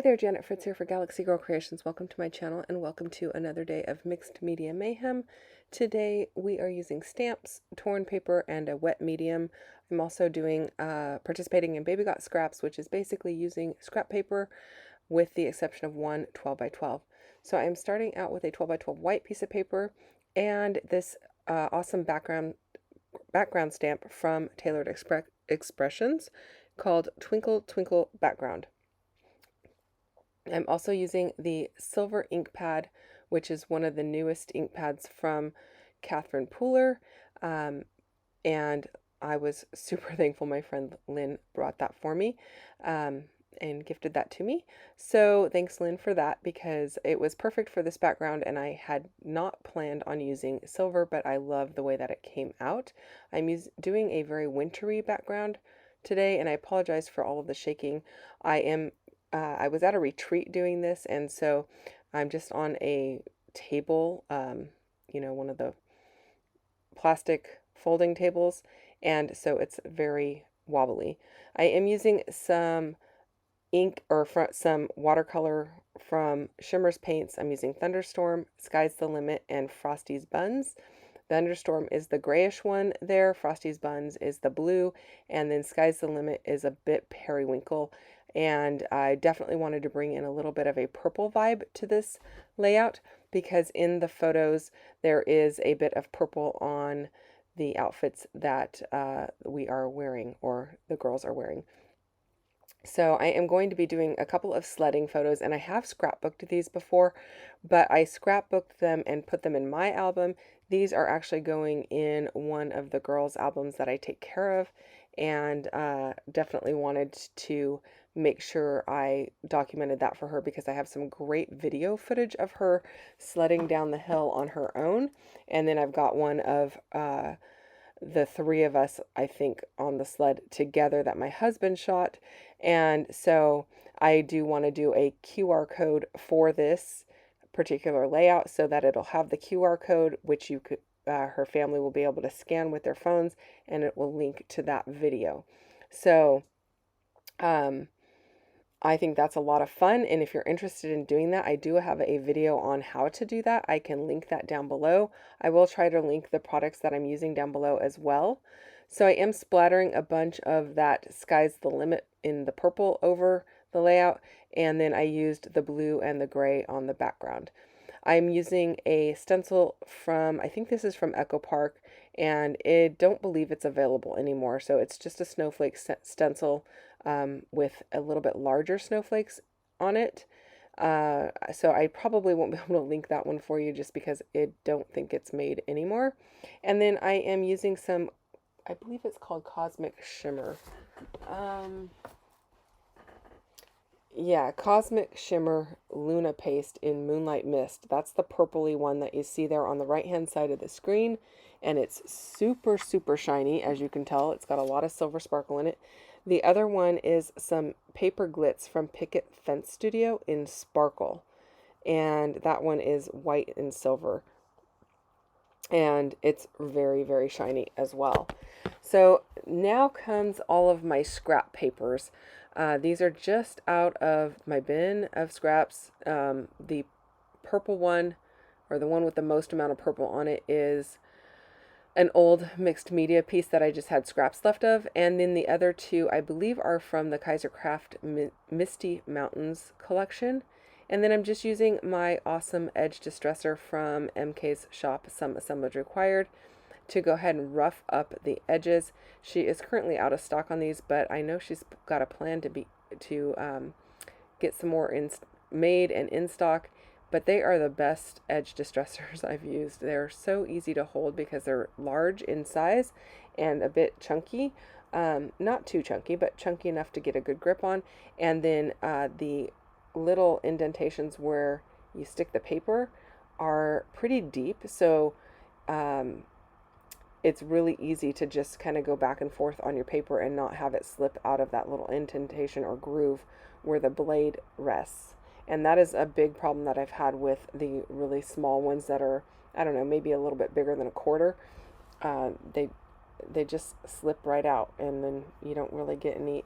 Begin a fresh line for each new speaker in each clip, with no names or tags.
Hey there, Janet Fritz here for Galaxy Girl Creations. Welcome to my channel and welcome to another day of mixed media mayhem. Today we are using stamps, torn paper, and a wet medium. I'm also doing participating in Baby Got Scraps, which is basically using scrap paper with the exception of one 12 by 12. So I'm starting out with a 12 by 12 white piece of paper and this awesome background stamp from Tailored Expressions called Twinkle Twinkle Background. I'm also using the silver ink pad, which is one of the newest ink pads from Catherine Pooler, and I was super thankful my friend Lynn brought that for me and gifted that to me. So thanks, Lynn, for that, because it was perfect for this background and I had not planned on using silver, but I love the way that it came out. I'm doing a very wintry background today, and I apologize for all of the shaking. I was at a retreat doing this, and so I'm just on a table, one of the plastic folding tables, and so it's very wobbly. I am using some ink or some watercolor from Shimmerz paints. I'm using Thunderstorm, Sky's the Limit, and Frosty's Buns. Thunderstorm is the grayish one there, Frosty's Buns is the blue, and then Sky's the Limit is a bit periwinkle. And I definitely wanted to bring in a little bit of a purple vibe to this layout because in the photos there is a bit of purple on the outfits that we are wearing, or the girls are wearing. So I am going to be doing a couple of sledding photos, and I have scrapbooked these before, but I scrapbooked them and put them in my album. These are actually going in one of the girls' albums that I take care of, and definitely wanted to make sure I documented that for her because I have some great video footage of her sledding down the hill on her own. And then I've got one of the three of us, I think, on the sled together that my husband shot. And so I do want to do a QR code for this particular layout so that it'll have the QR code, which you could her family will be able to scan with their phones, and it will link to that video. So I think that's a lot of fun, and if you're interested in doing that, I do have a video on how to do that. I can link that down below. I will try to link the products that I'm using down below as well. So I am splattering a bunch of that Sky's the Limit in the purple over the layout, and then I used the blue and the gray on the background. I'm using a stencil from, I think this is from Echo Park, and I don't believe it's available anymore. So it's just a snowflake stencil with a little bit larger snowflakes on it. So I probably won't be able to link that one for you just because I don't think it's made anymore. And then I am using some, I believe it's called Cosmic Shimmer. Yeah, Cosmic Shimmer Luna Paste in Moonlight Mist. That's the purpley one that you see there on the right-hand side of the screen. And it's super, super shiny, as you can tell. It's got a lot of silver sparkle in it. The other one is some Paper Glitz from Picket Fence Studio in Sparkle. And that one is white and silver. And it's very, very shiny as well. So now comes all of my scrap papers. These are just out of my bin of scraps. The purple one, or the one with the most amount of purple on it, is an old mixed media piece that I just had scraps left of. And then the other two, I believe, are from the Kaiser Craft Misty Mountains collection. And then I'm just using my awesome edge distresser from MK's shop, Some Assemblage Required, to go ahead and rough up the edges. She is currently out of stock on these, but I know she's got a plan to get some more made and in stock. But they are the best edge distressors I've used. They're so easy to hold because they're large in size and a bit chunky. Not too chunky, but chunky enough to get a good grip on. And then the little indentations where you stick the paper are pretty deep, so it's really easy to just kind of go back and forth on your paper and not have it slip out of that little indentation or groove where the blade rests. And that is a big problem that I've had with the really small ones that are, I don't know, maybe a little bit bigger than a quarter. They just slip right out, and then you don't really get any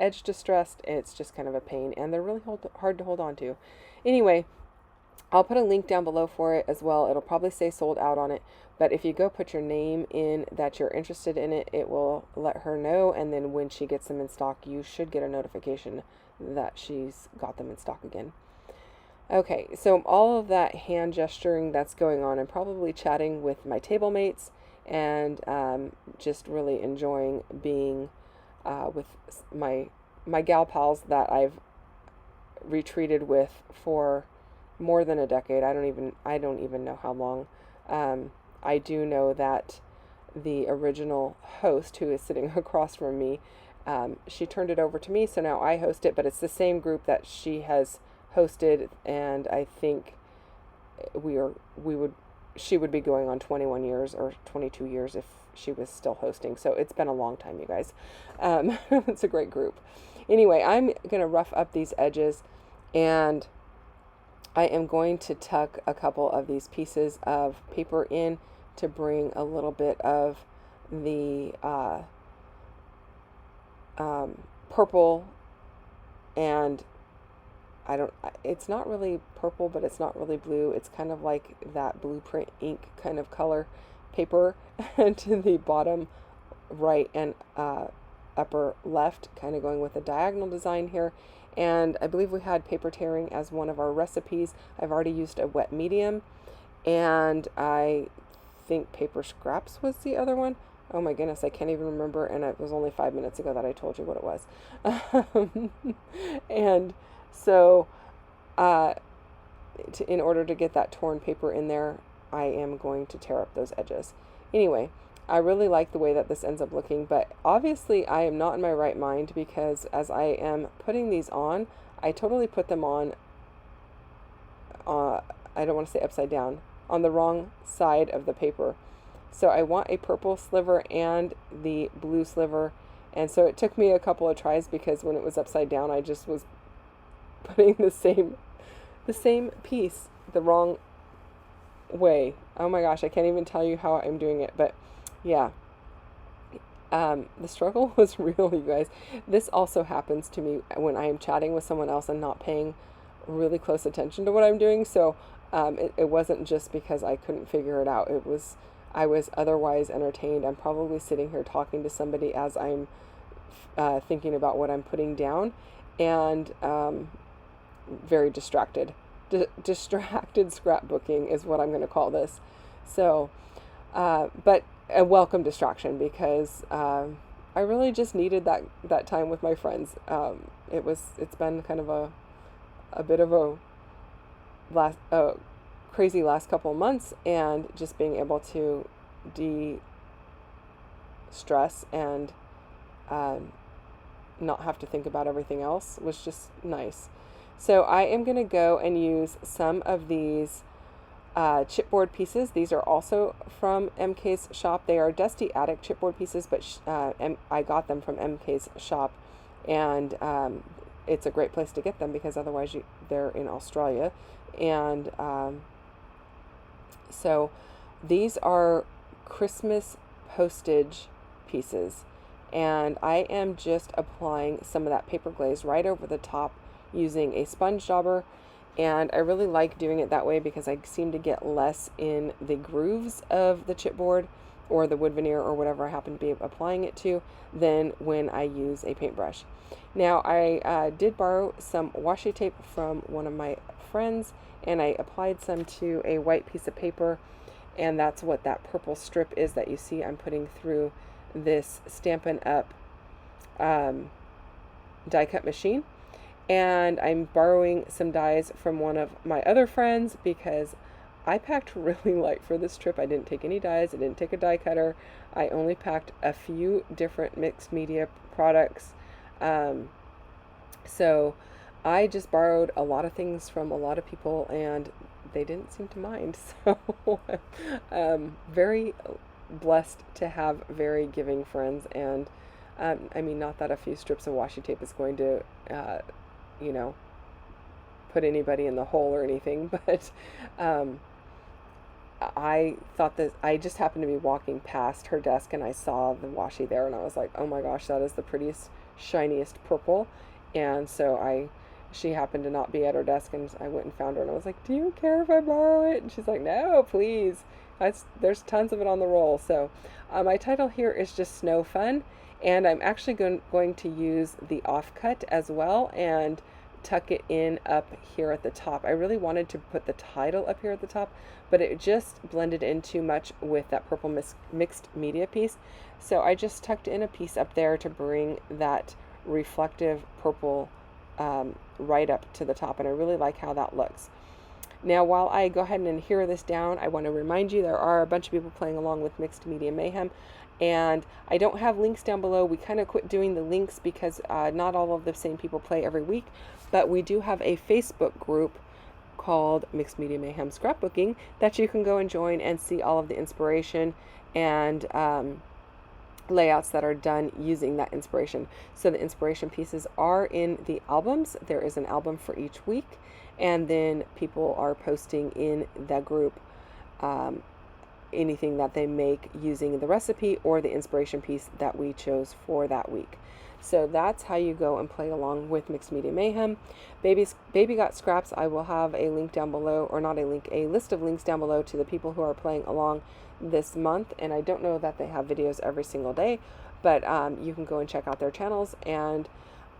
edge distressed. It's just kind of a pain, and they're really hard to hold on to. Anyway, I'll put a link down below for it as well. It'll probably say sold out on it, but if you go put your name in that you're interested in it, it will let her know, and then when she gets them in stock, you should get a notification that she's got them in stock again. Okay, so all of that hand gesturing that's going on, I'm probably chatting with my table mates and just really enjoying being with my gal pals that I've retreated with for more than a decade. I don't even know how long. I do know that the original host, who is sitting across from me, she turned it over to me, so now I host it, but it's the same group that she has hosted, and I think she would be going on 21 years or 22 years if she was still hosting. So it's been a long time, you guys. It's a great group. Anyway, I'm going to rough up these edges, and I am going to tuck a couple of these pieces of paper in to bring a little bit of the purple, and it's not really purple, but it's not really blue. It's kind of like that blueprint ink kind of color paper to the bottom right and upper left, kind of going with a diagonal design here. And I believe we had paper tearing as one of our recipes. I've already used a wet medium, and I think paper scraps was the other one. Oh my goodness, I can't even remember, and it was only 5 minutes ago that I told you what it was. And so in order to get that torn paper in there, I am going to tear up those edges. Anyway, I really like the way that this ends up looking, but obviously I am not in my right mind, because as I am putting these on, I totally put them on, I don't want to say upside down, on the wrong side of the paper. So I want a purple sliver and the blue sliver, and so it took me a couple of tries, because when it was upside down, I just was putting the same piece the wrong way. Oh my gosh, I can't even tell you how I'm doing it, but yeah. The struggle was real, you guys. This also happens to me when I am chatting with someone else and not paying really close attention to what I'm doing. So it wasn't just because I couldn't figure it out. I was otherwise entertained. I'm probably sitting here talking to somebody as I'm thinking about what I'm putting down, and very distracted. Distracted scrapbooking is what I'm going to call this. So, but a welcome distraction, because I really just needed that time with my friends. It's been kind of a bit of a crazy last couple of months, and just being able to de-stress and not have to think about everything else was just nice. So I am going to go and use some of these chipboard pieces. These are also from MK's shop. They are Dusty Attic chipboard pieces, but I got them from MK's shop, and it's a great place to get them, because otherwise they're in Australia. And so these are Christmas postage pieces, and I am just applying some of that paper glaze right over the top using a sponge dauber. And I really like doing it that way, because I seem to get less in the grooves of the chipboard or the wood veneer or whatever I happen to be applying it to than when I use a paintbrush. Now, I did borrow some washi tape from one of my friends, and I applied some to a white piece of paper, and that's what that purple strip is that you see I'm putting through this Stampin' Up! Die cut machine. And I'm borrowing some dies from one of my other friends, because I packed really light for this trip. I didn't take any dies. I didn't take a die cutter. I only packed a few different mixed media products. So I just borrowed a lot of things from a lot of people, and they didn't seem to mind. So very blessed to have very giving friends. And I mean, not that a few strips of washi tape is going to put anybody in the hole or anything, but I thought that I just happened to be walking past her desk, and I saw the washi there, and I was like, oh my gosh, that is the prettiest shiniest purple. And so she happened to not be at her desk, and I went and found her, and I was like, do you care if I borrow it? And she's like, no, please. There's tons of it on the roll. So my title here is just Snowfun, and I'm actually going to use the offcut as well and tuck it in up here at the top. I really wanted to put the title up here at the top, but it just blended in too much with that purple mixed media piece. So I just tucked in a piece up there to bring that reflective purple right up to the top, and I really like how that looks. Now, while I go ahead and adhere this down, I want to remind you there are a bunch of people playing along with Mixed Media Mayhem, and I don't have links down below. We kind of quit doing the links because not all of the same people play every week, but we do have a Facebook group called Mixed Media Mayhem Scrapbooking that you can go and join and see all of the inspiration and layouts that are done using that inspiration. So the inspiration pieces are in the albums. There is an album for each week, and then people are posting in the group anything that they make using the recipe or the inspiration piece that we chose for that week. So that's how you go and play along with Mixed Media Mayhem. Baby Got Scraps, I will have a link down below, or not a link, a list of links down below to the people who are playing along this month. And I don't know that they have videos every single day, but you can go and check out their channels and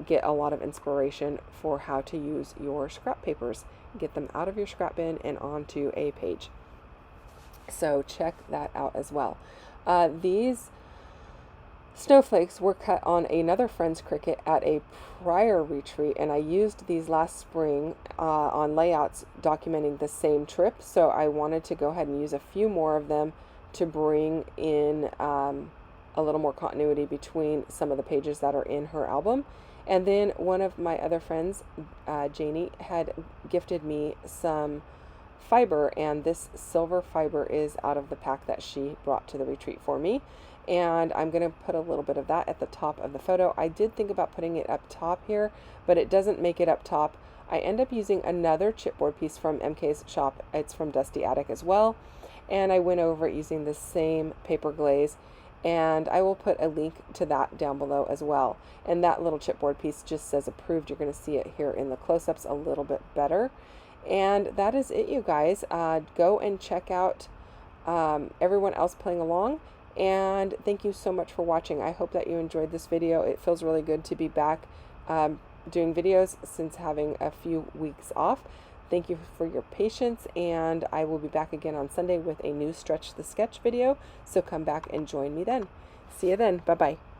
get a lot of inspiration for how to use your scrap papers. Get them out of your scrap bin and onto a page. So check that out as well. These snowflakes were cut on another friend's Cricut at a prior retreat, and I used these last spring on layouts documenting the same trip. So I wanted to go ahead and use a few more of them to bring in a little more continuity between some of the pages that are in her album. And then one of my other friends, Janie, had gifted me some fiber, and this silver fiber is out of the pack that she brought to the retreat for me. And I'm going to put a little bit of that at the top of the photo. I did think about putting it up top here, but it doesn't make it up top. I end up using another chipboard piece from MK's shop. It's from Dusty Attic as well. And I went over it using the same paper glaze, and I will put a link to that down below as well. And that little chipboard piece just says approved. You're going to see it here in the close-ups a little bit better. And that is it, you guys. Go and check out everyone else playing along. And thank you so much for watching. I hope that you enjoyed this video. It feels really good to be back doing videos since having a few weeks off. Thank you for your patience, and I will be back again on Sunday with a new Stretch the Sketch video. So come back and join me then. See you then. Bye-bye.